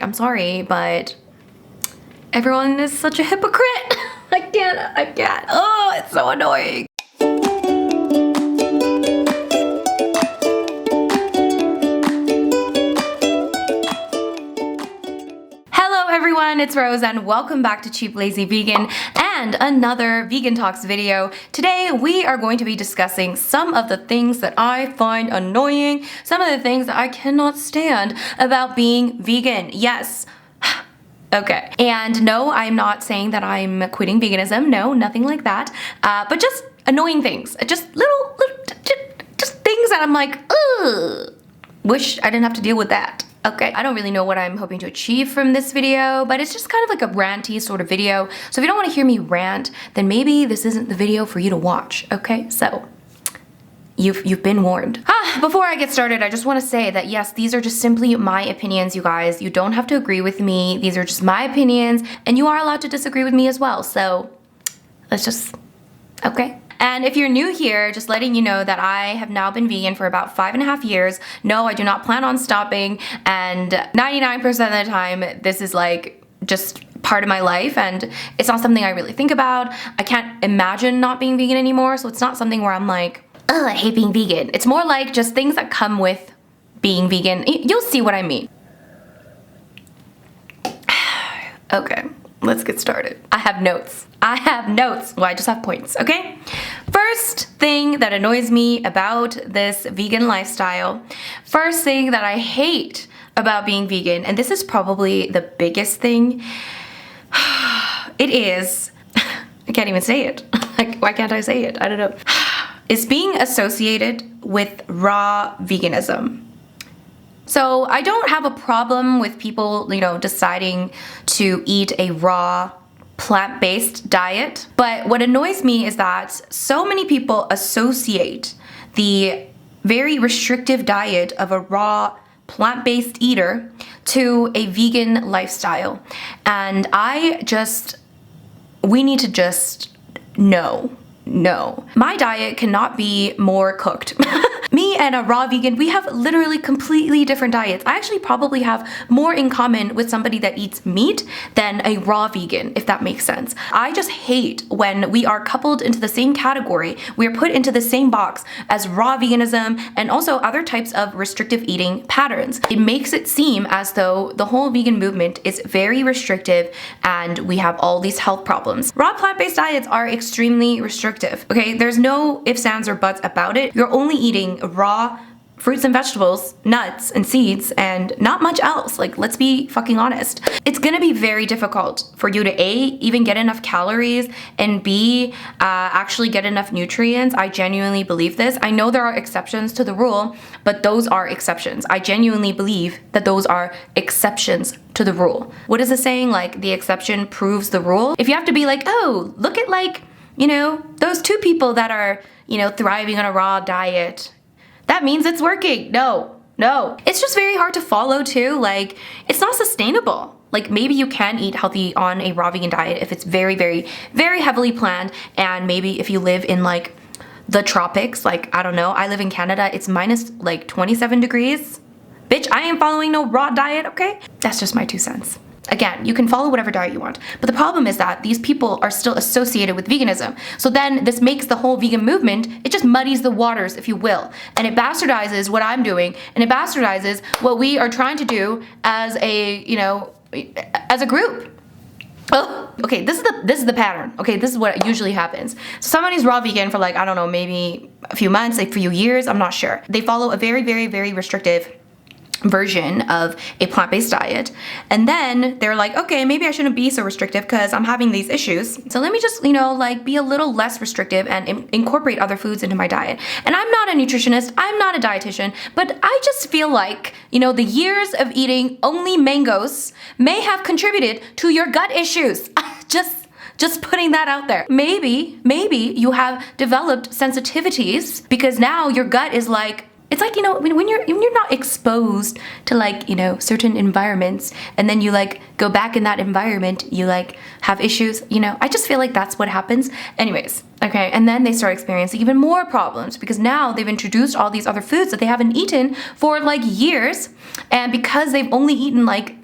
I'm sorry, but everyone is such a hypocrite. I can't. Oh, it's so annoying. Hello everyone, it's Rose and welcome back to Cheap Lazy Vegan and another Vegan Talks video. Today we are going to be discussing some of the things that I find annoying, some of the things that I cannot stand about being vegan. Yes. Okay. And no, I'm not saying that I'm quitting veganism. No, nothing like that. But just annoying things. Just little just things that I'm like, ugh. Wish I didn't have to deal with that. Okay, I don't really know what I'm hoping to achieve from this video, but it's just kind of like a ranty sort of video. So if you don't want to hear me rant, then maybe this isn't the video for you to watch, okay? So, you've been warned. Before I get started, I just want to say that yes, these are just simply my opinions, you guys. You don't have to agree with me. These are just my opinions, and you are allowed to disagree with me as well. So, let's just, okay? And if you're new here, just letting you know that I have now been vegan for about 5.5 years. No, I do not plan on stopping, and 99% of the time, this is like just part of my life, and it's not something I really think about. I can't imagine not being vegan anymore, so it's not something where I'm like, oh, I hate being vegan. It's more like just things that come with being vegan. You'll see what I mean. Okay, let's get started. I have notes. Well, I just have points, okay? First thing that annoys me about this vegan lifestyle, first thing that I hate about being vegan, and this is probably the biggest thing, it is, I can't even say it. Like, why can't I say it? I don't know. Is being associated with raw veganism. So I don't have a problem with people, deciding to eat a raw plant-based diet, but what annoys me is that so many people associate the very restrictive diet of a raw plant-based eater to a vegan lifestyle. And we need to just no. My diet cannot be more cooked. Me and a raw vegan, we have literally completely different diets. I actually probably have more in common with somebody that eats meat than a raw vegan, if that makes sense. I just hate when we are coupled into the same category, we are put into the same box as raw veganism and also other types of restrictive eating patterns. It makes it seem as though the whole vegan movement is very restrictive and we have all these health problems. Raw plant-based diets are extremely restrictive, okay? There's no ifs, ands, or buts about it. You're only eating raw fruits and vegetables, nuts and seeds, and not much else. Like, let's be fucking honest. It's gonna be very difficult for you to A, even get enough calories, and B, actually get enough nutrients. I genuinely believe this. I know there are exceptions to the rule, but those are exceptions. I genuinely believe that those are exceptions to the rule. What is the saying? Like, the exception proves the rule. If you have to be like, oh, look at those two people that are, thriving on a raw diet, that means it's working. No. It's just very hard to follow too. Like, it's not sustainable. Like, maybe you can eat healthy on a raw vegan diet if it's very, very, very heavily planned, and maybe if you live in like the tropics, like, I don't know, I live in Canada, it's minus like 27 degrees. Bitch, I ain't following no raw diet, okay? That's just my 2 cents. Again, you can follow whatever diet you want, but the problem is that these people are still associated with veganism. So then this makes the whole vegan movement, it just muddies the waters, if you will. And it bastardizes what I'm doing, and it bastardizes what we are trying to do as as a group. Oh, okay, this is the pattern. Okay, this is what usually happens. So somebody's raw vegan for like, I don't know, maybe a few months, like a few years, I'm not sure. They follow a very, very, very restrictive version of a plant-based diet, and then they're like, okay, maybe I shouldn't be so restrictive because I'm having these issues, so let me just be a little less restrictive and incorporate other foods into my diet. And I'm not a nutritionist, I'm not a dietitian, but I just feel like the years of eating only mangoes may have contributed to your gut issues. Just putting that out there. Maybe you have developed sensitivities because now your gut is like, It's like, when you're not exposed to like, certain environments, and then you like go back in that environment, you like have issues, I just feel like that's what happens. Anyways, okay, and then they start experiencing even more problems because now they've introduced all these other foods that they haven't eaten for like years, and because they've only eaten like,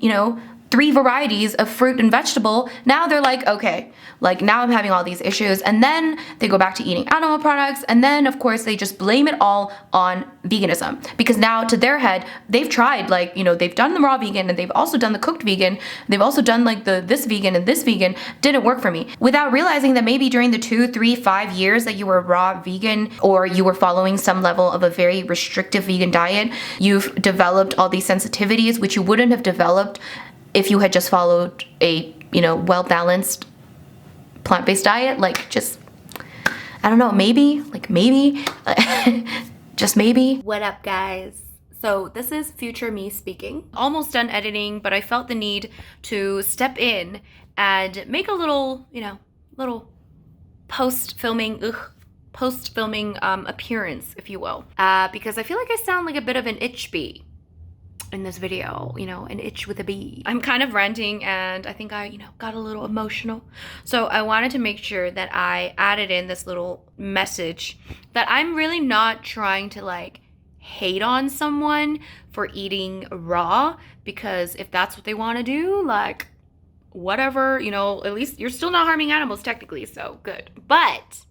3 varieties of fruit and vegetable, now they're like, okay, like now I'm having all these issues. And then they go back to eating animal products, and then of course they just blame it all on veganism, because now to their head, they've tried like, they've done the raw vegan, and they've also done the cooked vegan, they've also done like this vegan, and this vegan didn't work for me, without realizing that maybe during the 2, 3, 5 years that you were raw vegan, or you were following some level of a very restrictive vegan diet, you've developed all these sensitivities which you wouldn't have developed if you had just followed a, well-balanced plant-based diet. Like, just, I don't know, maybe, just maybe. What up, guys? So this is future me speaking. Almost done editing, but I felt the need to step in and make a little, little post-filming appearance, if you will. Because I feel like I sound like a bit of an itch bee in this video, an itch with a bee. I'm kind of ranting, and I think I, got a little emotional. So I wanted to make sure that I added in this little message that I'm really not trying to like hate on someone for eating raw, because if that's what they want to do, like whatever, at least you're still not harming animals technically, so good. But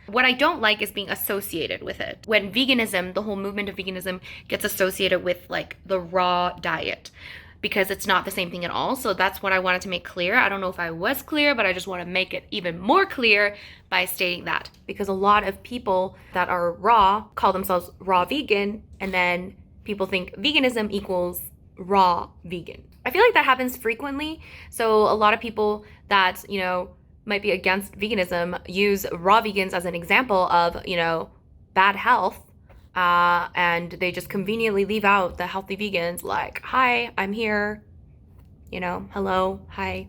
what I don't like is being associated with it. When veganism, the whole movement of veganism, gets associated with like the raw diet, because it's not the same thing at all. So that's what I wanted to make clear. I don't know if I was clear, but I just want to make it even more clear by stating that, because a lot of people that are raw call themselves raw vegan, and then people think veganism equals raw vegan. I feel like that happens frequently. So a lot of people that, might be against veganism use raw vegans as an example of, bad health, and they just conveniently leave out the healthy vegans, like, hi, I'm here, hello, hi.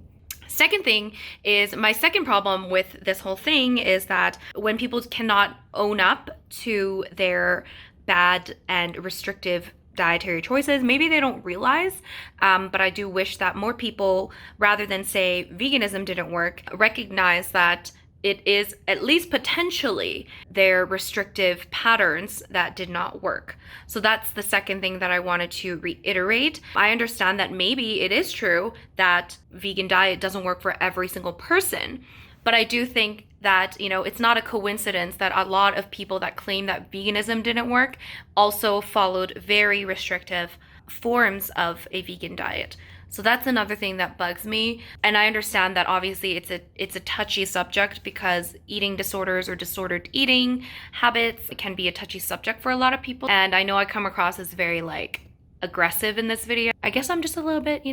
Second thing is, my second problem with this whole thing is that when people cannot own up to their bad and restrictive dietary choices, maybe they don't realize, but I do wish that more people, rather than say veganism didn't work, recognize that it is at least potentially their restrictive patterns that did not work. So that's the second thing that I wanted to reiterate. I understand that maybe it is true that vegan diet doesn't work for every single person, but I do think that, it's not a coincidence that a lot of people that claim that veganism didn't work also followed very restrictive forms of a vegan diet. So that's another thing that bugs me. And I understand that obviously it's a touchy subject, because eating disorders or disordered eating habits can be a touchy subject for a lot of people. And I know I come across as very like aggressive in this video. I guess I'm just a little bit,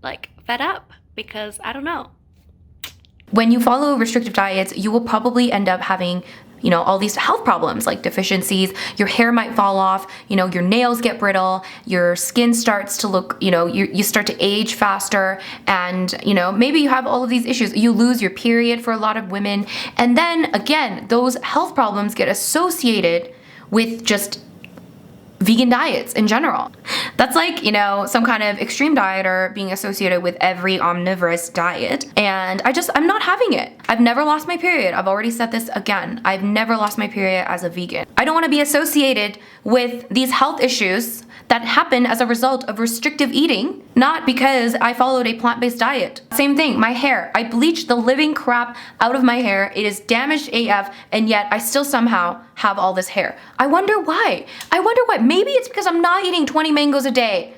like fed up, because I don't know. When you follow restrictive diets, you will probably end up having, all these health problems like deficiencies. Your hair might fall off, your nails get brittle, your skin starts to look, you start to age faster, and, maybe you have all of these issues. You lose your period for a lot of women. And then again, those health problems get associated with just vegan diets in general. That's like, some kind of extreme dieter being associated with every omnivorous diet. And I'm not having it. I've never lost my period. I've already said this again. I've never lost my period as a vegan. I don't want to be associated with these health issues that happen as a result of restrictive eating, not because I followed a plant-based diet. Same thing, my hair. I bleached the living crap out of my hair. It is damaged AF, and yet I still somehow have all this hair. I wonder why. Maybe it's because I'm not eating 20 mangoes a day.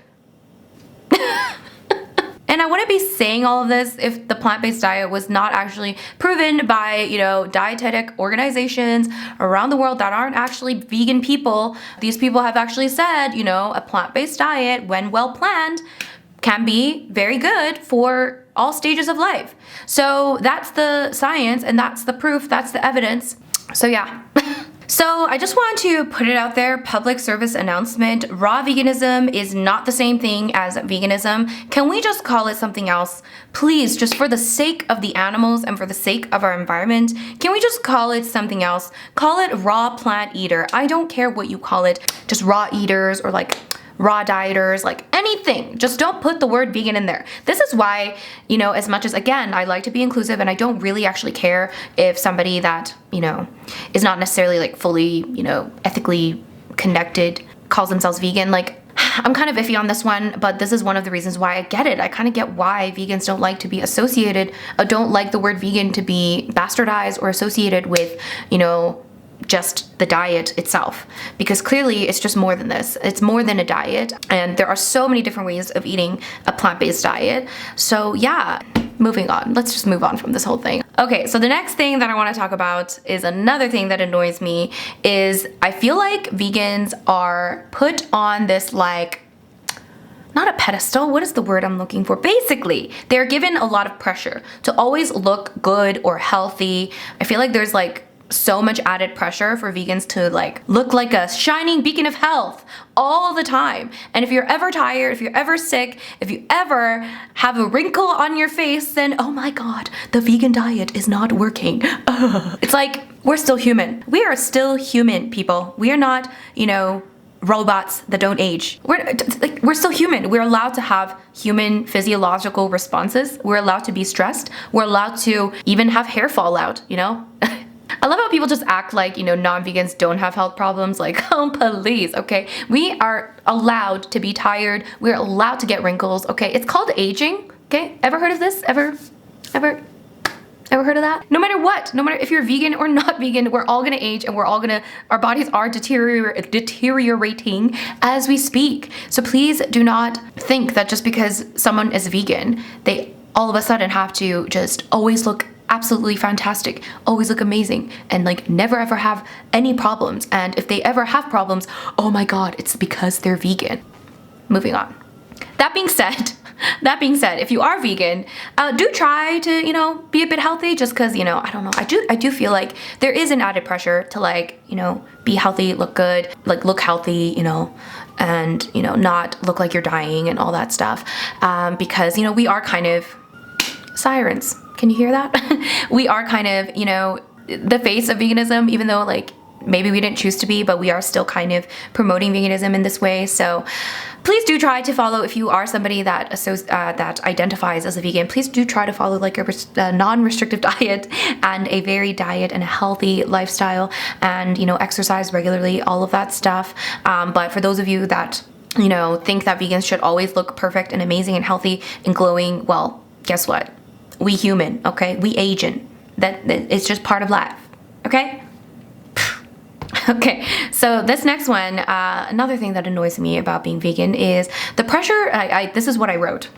And I wouldn't be saying all of this if the plant-based diet was not actually proven by, dietetic organizations around the world that aren't actually vegan people. These people have actually said, a plant-based diet, when well planned, can be very good for all stages of life. So that's the science, and that's the proof, that's the evidence. So yeah. So I just want to put it out there, public service announcement. Raw veganism is not the same thing as veganism. Can we just call it something else? Please, just for the sake of the animals and for the sake of our environment, can we just call it something else? Call it raw plant eater. I don't care what you call it, just raw eaters or like raw dieters, like anything. Just don't put the word vegan in there. This is why, you know, as much as, again, I like to be inclusive and I don't really actually care if somebody that, you know, is not necessarily like fully, you know, ethically connected calls themselves vegan. Like, I'm kind of iffy on this one, but this is one of the reasons why I get it. I kind of get why vegans don't like to be associated, don't like the word vegan to be bastardized or associated with, you know, just the diet itself, because clearly it's just more than this. It's more than a diet, and there are so many different ways of eating a plant-based diet. So yeah, moving on. Let's just move on from this whole thing. Okay, so the next thing that I want to talk about is another thing that annoys me is I feel like vegans are put on this like, not a pedestal, what is the word I'm looking for? Basically, they're given a lot of pressure to always look good or healthy. I feel like there's like so much added pressure for vegans to like look like a shining beacon of health all the time. And if you're ever tired, if you're ever sick, if you ever have a wrinkle on your face, then oh my god, the vegan diet is not working. It's like, we're still human. We are still human, people. We are not, you know, robots that don't age. We're still human. We're allowed to have human physiological responses. We're allowed to be stressed. We're allowed to even have hair fall out, you know? I love how people just act like, you know, non-vegans don't have health problems. Like, oh, please, okay? We are allowed to be tired. We're allowed to get wrinkles, okay? It's called aging, okay? Ever heard of this? Ever heard of that? No matter what, no matter if you're vegan or not vegan, we're all gonna age and our bodies are deteriorating as we speak. So please do not think that just because someone is vegan, they all of a sudden have to just always look absolutely fantastic, always look amazing, and like never ever have any problems. And if they ever have problems, oh my god, it's because they're vegan. Moving on. That being said, if you are vegan, do try to, you know, be a bit healthy, just because, you know, I don't know, I do feel like there is an added pressure to like, you know, be healthy, look good, like look healthy, you know, and, you know, not look like you're dying and all that stuff, because, you know, we are kind of sirens. Can you hear that? We are kind of, you know, the face of veganism, even though like maybe we didn't choose to be, but we are still kind of promoting veganism in this way. So please do try to follow, if you are somebody that that identifies as a vegan, please do try to follow like a non-restrictive diet and a varied diet and a healthy lifestyle, and, you know, exercise regularly, all of that stuff. But for those of you that, you know, think that vegans should always look perfect and amazing and healthy and glowing, well, guess what? We human, okay? We aging. That it's just part of life, okay? Okay, so this next one, another thing that annoys me about being vegan is the pressure, this is what I wrote.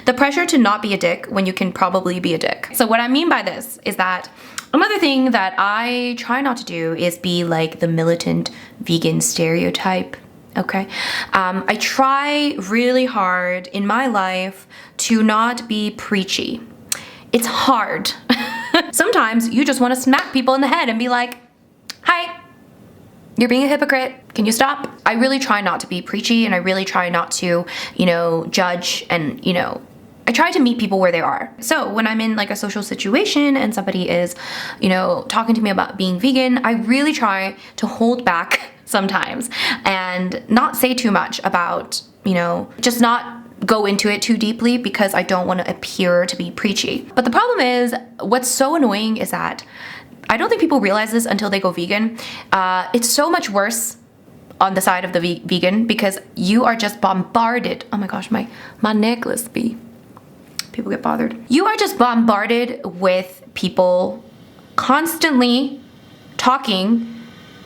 The pressure to not be a dick when you can probably be a dick. So what I mean by this is that another thing that I try not to do is be like the militant vegan stereotype. Okay, I try really hard in my life to not be preachy. It's hard. Sometimes you just want to smack people in the head and be like, hi, you're being a hypocrite. Can you stop? I really try not to be preachy, and I really try not to, you know, judge, and, you know, I try to meet people where they are. So when I'm in like a social situation and somebody is, you know, talking to me about being vegan, I really try to hold back sometimes and not say too much about, you know, just not go into it too deeply, because I don't want to appear to be preachy. But the problem is, what's so annoying is that I don't think people realize this until they go vegan. It's so much worse on the side of the vegan, because you are just bombarded. Oh my gosh, my necklace be. People get bothered. You are just bombarded with people constantly talking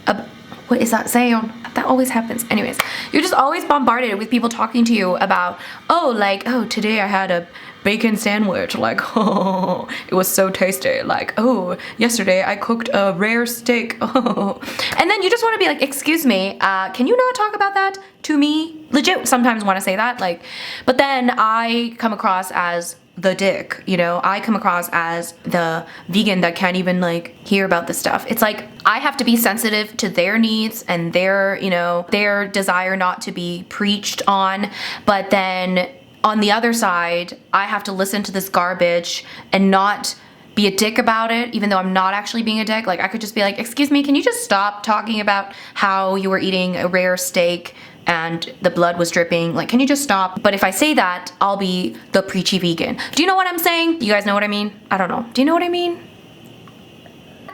about, what is that sound? That always happens. Anyways, you're just always bombarded with people talking to you about, oh, like, oh, today I had a bacon sandwich, like, oh, it was so tasty, like, oh, yesterday I cooked a rare steak, oh. And then you just want to be like, excuse me, can you not talk about that to me? Legit sometimes want to say that, like, but then I come across as the dick, you know? I come across as the vegan that can't even like hear about this stuff. It's like I have to be sensitive to their needs and their, you know, their desire not to be preached on, but then on the other side, I have to listen to this garbage and not be a dick about it, even though I'm not actually being a dick. Like I could just be like, excuse me, can you just stop talking about how you were eating a rare steak and the blood was dripping? Like, can you just stop? But if I say that, I'll be the preachy vegan. Do you know what I'm saying? You guys know what I mean? I don't know. Do you know what I mean?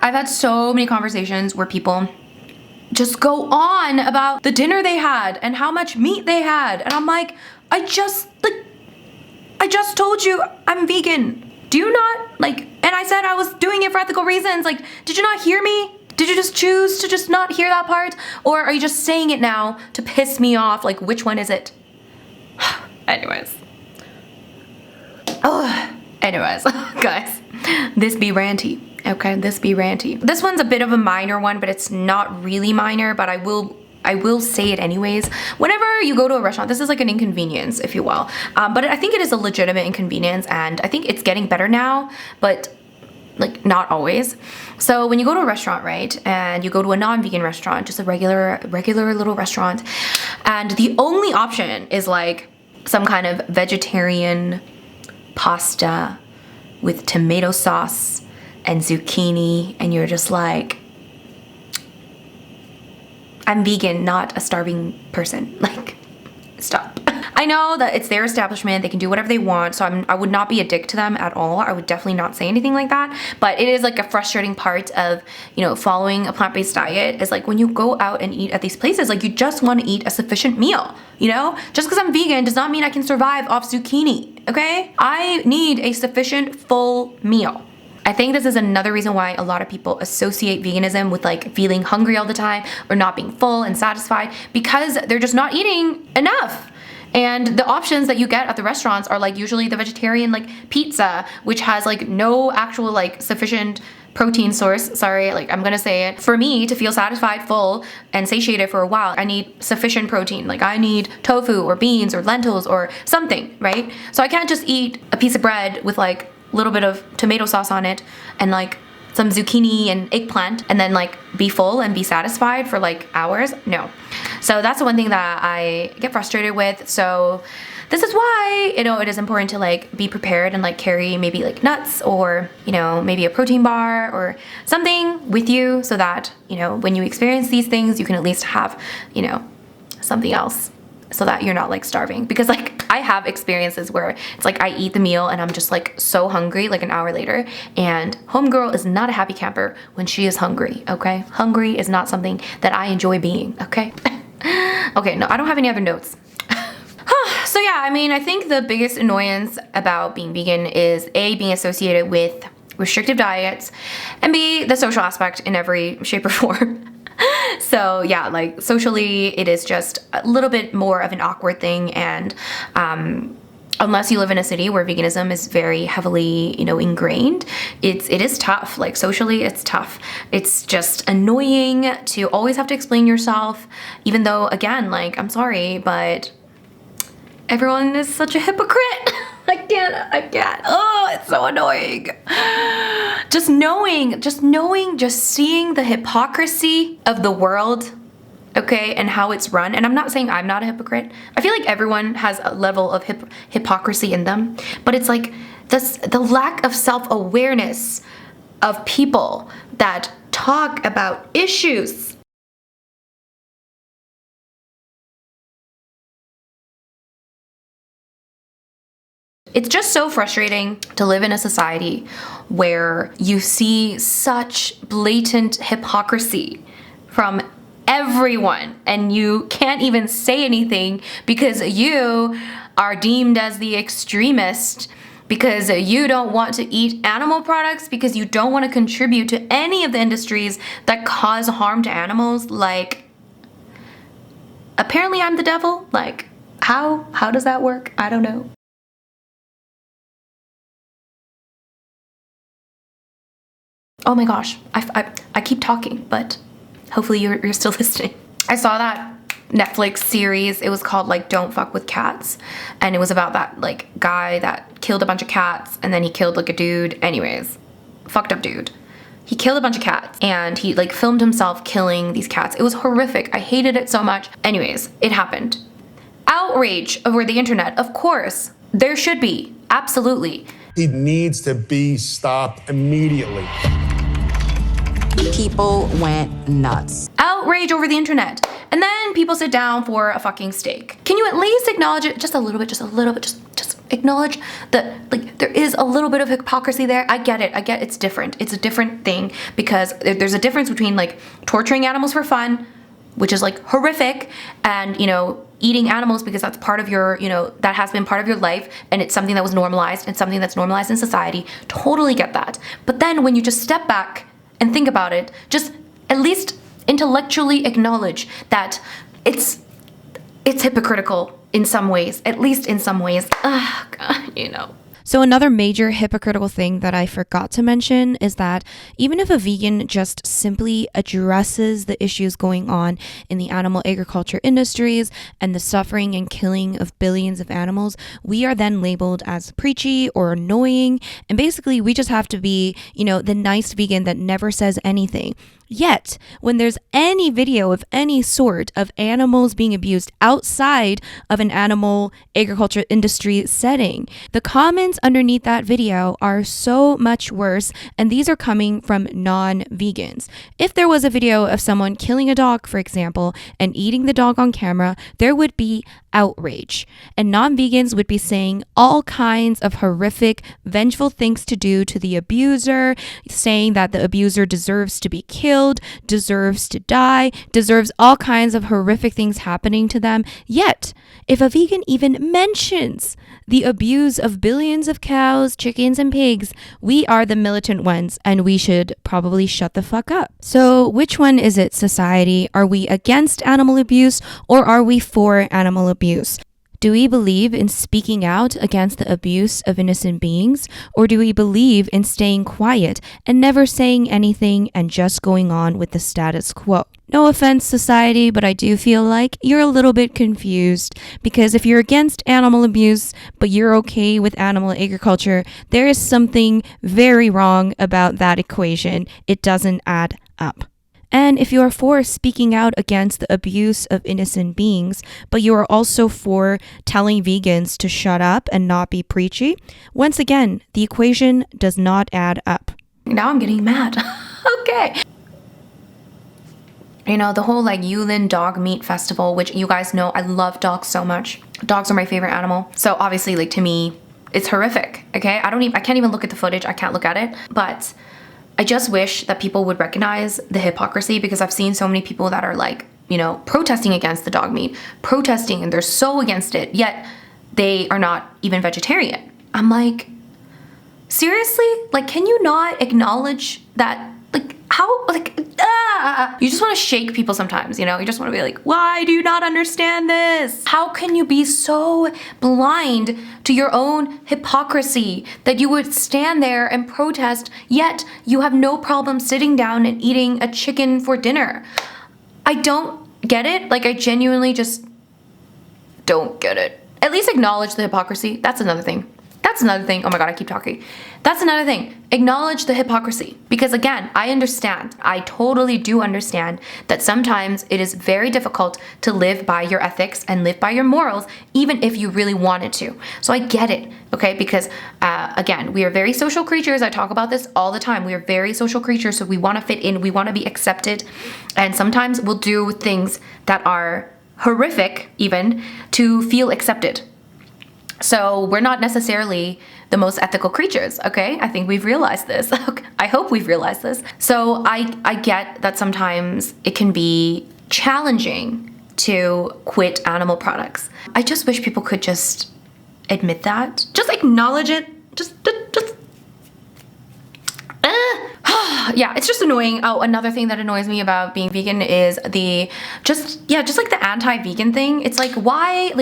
I've had so many conversations where people just go on about the dinner they had and how much meat they had. And I'm like, I just told you I'm vegan. Do you not, like, and I said I was doing it for ethical reasons. Like, did you not hear me? Did you just choose to just not hear that part? Or are you just saying it now to piss me off? Like, which one is it? Anyways. Oh, anyways, guys, this be ranty. Okay, this be ranty. This one's a bit of a minor one, but it's not really minor, but I will say it anyways. Whenever you go to a restaurant, this is like an inconvenience, if you will. But I think it is a legitimate inconvenience, and I think it's getting better now, but like not always. So when you go to a restaurant, right, and you go to a non-vegan restaurant, just a regular little restaurant, and the only option is like some kind of vegetarian pasta with tomato sauce and zucchini, and you're just like, I'm vegan, not a starving person. Like, stop. I know that it's their establishment, they can do whatever they want, so I would not be a dick to them at all. I would definitely not say anything like that, but it is like a frustrating part of, you know, following a plant-based diet is like when you go out and eat at these places, like you just want to eat a sufficient meal, you know? Just because I'm vegan does not mean I can survive off zucchini, okay? I need a sufficient full meal. I think this is another reason why a lot of people associate veganism with like feeling hungry all the time or not being full and satisfied, because they're just not eating enough. And the options that you get at the restaurants are like usually the vegetarian like pizza, which has like no actual like sufficient protein source. Sorry, like I'm gonna say it. For me to feel satisfied, full, and satiated for a while, I need sufficient protein. Like I need tofu or beans or lentils or something, right? So I can't just eat a piece of bread with like little bit of tomato sauce on it and like some zucchini and eggplant and then like be full and be satisfied for like hours. No. So that's the one thing that I get frustrated with. So this is why, you know, it is important to like be prepared and like carry maybe like nuts or, you know, maybe a protein bar or something with you so that, you know, when you experience these things, you can at least have, you know, something else so that you're not like starving. Because like I have experiences where it's like I eat the meal and I'm just like so hungry like an hour later, and homegirl is not a happy camper when she is hungry, okay? Hungry is not something that I enjoy being, okay? Okay, no, I don't have any other notes. So yeah, I mean, I think the biggest annoyance about being vegan is A, being associated with restrictive diets, and B, the social aspect in every shape or form. So yeah, like socially, it is just a little bit more of an awkward thing, and unless you live in a city where veganism is very heavily, you know, ingrained, it is tough. Like socially, it's tough. It's just annoying to always have to explain yourself, even though, again, like, I'm sorry, but everyone is such a hypocrite. I can't. Oh, it's so annoying. Just seeing the hypocrisy of the world, okay, and how it's run. And I'm not saying I'm not a hypocrite. I feel like everyone has a level of hypocrisy in them, but it's like the lack of self-awareness of people that talk about issues. It's just so frustrating to live in a society where you see such blatant hypocrisy from everyone and you can't even say anything because you are deemed as the extremist, because you don't want to eat animal products, because you don't want to contribute to any of the industries that cause harm to animals. Like, apparently I'm the devil. Like, how does that work? I don't know. Oh my gosh, I keep talking, but hopefully you're still listening. I saw that Netflix series. It was called like Don't Fuck with Cats, and it was about that like guy that killed a bunch of cats and then he killed like a dude. Anyways, fucked up dude. He killed a bunch of cats and he like filmed himself killing these cats. It was horrific. I hated it so much. Anyways, it happened. Outrage over the internet, of course. There should be, absolutely. He needs to be stopped immediately. People went nuts. Outrage over the internet. And then people sit down for a fucking steak. Can you at least acknowledge it just a little bit, just acknowledge that like there is a little bit of hypocrisy there? I get it's different. It's a different thing because there's a difference between like torturing animals for fun, which is like horrific, and eating animals because that's part of your, that has been part of your life and it's something that was normalized and something that's normalized in society. Totally get that. But then when you just step back and think about it, just at least intellectually acknowledge that it's hypocritical in some ways, at least in some ways. God. So another major hypocritical thing that I forgot to mention is that even if a vegan just simply addresses the issues going on in the animal agriculture industries and the suffering and killing of billions of animals, we are then labeled as preachy or annoying. And basically we just have to be, the nice vegan that never says anything. Yet, when there's any video of any sort of animals being abused outside of an animal agriculture industry setting, the comments underneath that video are so much worse, and these are coming from non-vegans. If there was a video of someone killing a dog, for example, and eating the dog on camera, there would be outrage. And non-vegans would be saying all kinds of horrific, vengeful things to do to the abuser, saying that the abuser deserves to be killed, deserves to die, deserves all kinds of horrific things happening to them. Yet, if a vegan even mentions the abuse of billions of cows, chickens, and pigs, we are the militant ones, and we should probably shut the fuck up. So which one is it, society? Are we against animal abuse or are we for animal abuse? Do we believe in speaking out against the abuse of innocent beings, or do we believe in staying quiet and never saying anything and just going on with the status quo? No offense, society, but I do feel like you're a little bit confused, because if you're against animal abuse, but you're okay with animal agriculture, there is something very wrong about that equation. It doesn't add up. And if you are for speaking out against the abuse of innocent beings, but you are also for telling vegans to shut up and not be preachy, once again, the equation does not add up. Now I'm getting mad. Okay. The whole like Yulin Dog Meat Festival, which you guys know I love dogs so much. Dogs are my favorite animal. So obviously, like, to me, it's horrific, okay? I can't even look at the footage. I can't look at it. But I just wish that people would recognize the hypocrisy, because I've seen so many people that are like, protesting against the dog meat, protesting, and they're so against it, yet they are not even vegetarian. I'm like, seriously? Like, can you not acknowledge that? Like, how, like, you just want to shake people sometimes, you just want to be like, why do you not understand this? How can you be so blind to your own hypocrisy that you would stand there and protest, yet you have no problem sitting down and eating a chicken for dinner? I don't get it. Like, I genuinely just don't get it. At least acknowledge the hypocrisy. That's another thing. Oh my God, I keep talking. That's another thing. Acknowledge the hypocrisy. Because again, I totally do understand that sometimes it is very difficult to live by your ethics and live by your morals, even if you really wanted to. So I get it, okay? Because again, we are very social creatures. I talk about this all the time. We are very social creatures, so we want to fit in, we want to be accepted. And sometimes we'll do things that are horrific even to feel accepted. So we're not necessarily the most ethical creatures, okay? I think we've realized this. I hope we've realized this. So I get that sometimes it can be challenging to quit animal products. I just wish people could just admit that. Just acknowledge it. Yeah, it's just annoying. Oh, another thing that annoys me about being vegan is just like the anti-vegan thing. It's like, why?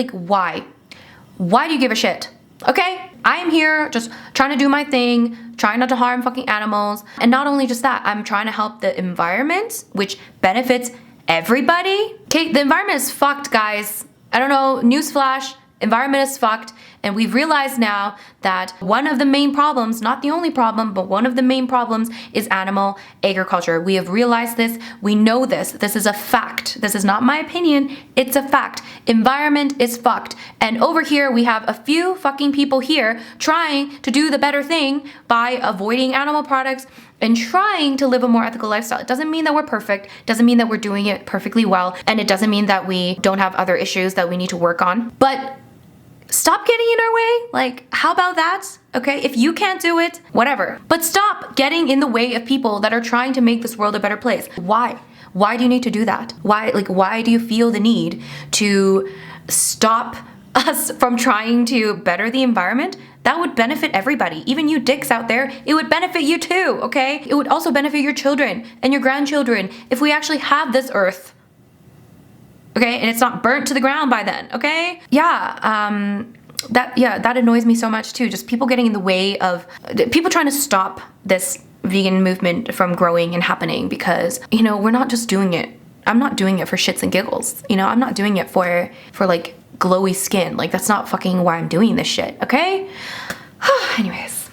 Why do you give a shit? Okay? I am here just trying to do my thing, trying not to harm fucking animals. And not only just that, I'm trying to help the environment, which benefits everybody? Okay, the environment is fucked, guys. I don't know, newsflash, environment is fucked. And we've realized now that one of the main problems, not the only problem, but one of the main problems is animal agriculture. We have realized this. We know this. This is a fact. This is not my opinion. It's a fact. Environment is fucked. And over here, we have a few fucking people here trying to do the better thing by avoiding animal products and trying to live a more ethical lifestyle. It doesn't mean that we're perfect, doesn't mean that we're doing it perfectly well, and it doesn't mean that we don't have other issues that we need to work on. But stop getting in our way. Like, how about that? Okay, if you can't do it, whatever. But stop getting in the way of people that are trying to make this world a better place. Why? Why do you need to do that? Why do you feel the need to stop us from trying to better the environment? That would benefit everybody. Even you dicks out there, it would benefit you too, okay? It would also benefit your children and your grandchildren if we actually have this earth. Okay, and it's not burnt to the ground by then, okay? That annoys me so much too. Just people getting in the way of, people trying to stop this vegan movement from growing and happening because, you know, we're not just doing it. I'm not doing it for shits and giggles. You know, I'm not doing it for like glowy skin. Like, that's not fucking why I'm doing this shit, okay? Anyways.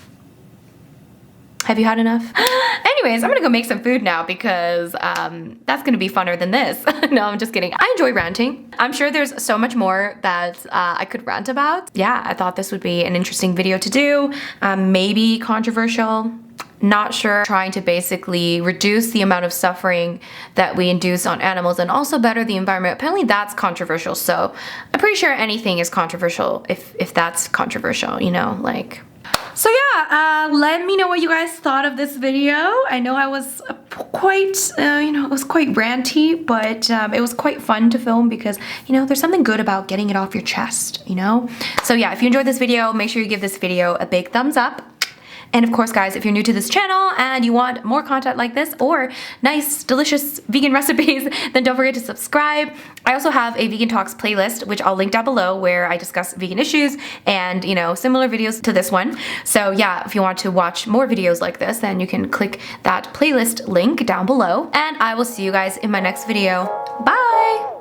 Have you had enough? Anyways, I'm gonna go make some food now because that's gonna be funner than this. No, I'm just kidding. I enjoy ranting. I'm sure there's so much more that I could rant about. Yeah, I thought this would be an interesting video to do. Maybe controversial. Not sure. Trying to basically reduce the amount of suffering that we induce on animals and also better the environment. Apparently that's controversial. So I'm pretty sure anything is controversial if that's controversial, you know, like. So yeah, let me know what you guys thought of this video. I know I was quite, it was quite ranty, but it was quite fun to film because, you know, there's something good about getting it off your chest, you know? So yeah, if you enjoyed this video, make sure you give this video a big thumbs up. And of course, guys, if you're new to this channel and you want more content like this or nice, delicious vegan recipes, then don't forget to subscribe. I also have a Vegan Talks playlist, which I'll link down below, where I discuss vegan issues and, you know, similar videos to this one. So yeah, if you want to watch more videos like this, then you can click that playlist link down below. And I will see you guys in my next video. Bye!